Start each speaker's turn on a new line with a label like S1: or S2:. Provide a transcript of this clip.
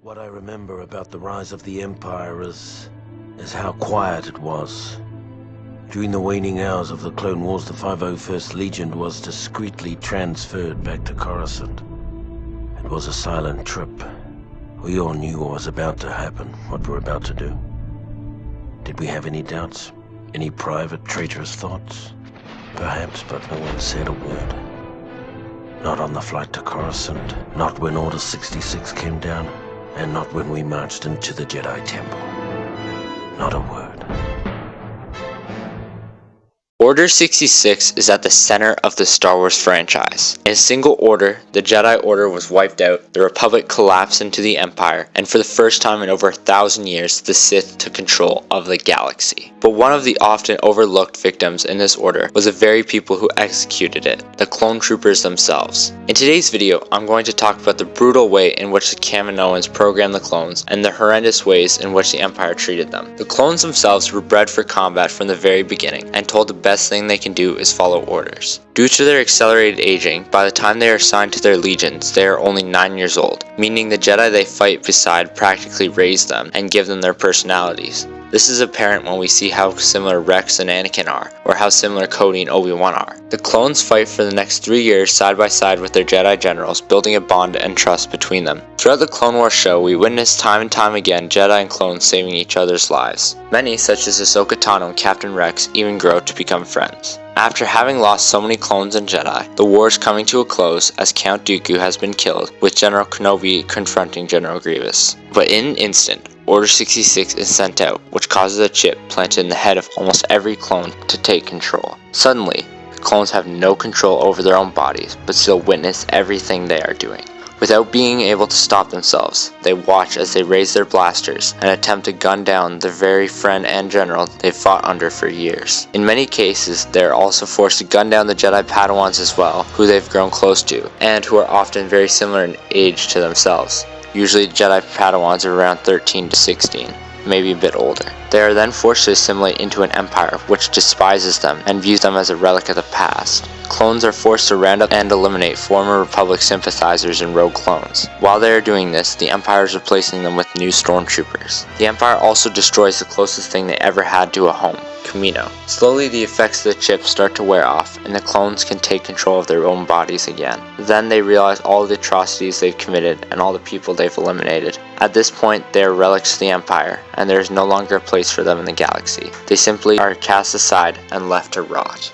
S1: What I remember about the rise of the Empire is how quiet it was. During the waning hours of the Clone Wars, the 501st Legion was discreetly transferred back to Coruscant. It was a silent trip. We all knew what was about to happen, what we're about to do. Did we have any doubts? Any private, traitorous thoughts? Perhaps, but no one said a word. Not on the flight to Coruscant, not when Order 66 came down, and not when we marched into the Jedi Temple. Not a word.
S2: Order 66 is at the center of the Star Wars franchise. In a single order, the Jedi Order was wiped out, the Republic collapsed into the Empire, and for the first time in over 1,000 years, the Sith took control of the galaxy. But one of the often overlooked victims in this order was the very people who executed it, the clone troopers themselves. In today's video, I'm going to talk about the brutal way in which the Kaminoans programmed the clones, and the horrendous ways in which the Empire treated them. The clones themselves were bred for combat from the very beginning, and told the best thing they can do is follow orders. Due to their accelerated aging, by the time they are assigned to their legions, they are only 9 years old, meaning the Jedi they fight beside practically raise them and give them their personalities. This is apparent when we see how similar Rex and Anakin are, or how similar Cody and Obi-Wan are. The clones fight for the next 3 years side by side with their Jedi generals, building a bond and trust between them. Throughout the Clone Wars show, we witness time and time again Jedi and clones saving each other's lives. Many, such as Ahsoka Tano and Captain Rex, even grow to become friends. After having lost so many clones and Jedi, the war is coming to a close as Count Dooku has been killed, with General Kenobi confronting General Grievous. But in an instant, Order 66 is sent out, which causes a chip planted in the head of almost every clone to take control. Suddenly, the clones have no control over their own bodies, but still witness everything they are doing. Without being able to stop themselves, they watch as they raise their blasters and attempt to gun down the very friend and general they've fought under for years. In many cases, they are also forced to gun down the Jedi Padawans as well, who they've grown close to, and who are often very similar in age to themselves. Usually Jedi Padawans are around 13 to 16, maybe a bit older. They are then forced to assimilate into an empire which despises them and views them as a relic of the past. Clones are forced to round up and eliminate former Republic sympathizers and rogue clones. While they are doing this, the Empire is replacing them with new stormtroopers. The Empire also destroys the closest thing they ever had to a home, Kamino. Slowly the effects of the chip start to wear off, and the clones can take control of their own bodies again. Then they realize all the atrocities they've committed and all the people they've eliminated. At this point, they are relics of the Empire, and there is no longer a place for them in the galaxy. They simply are cast aside and left to rot.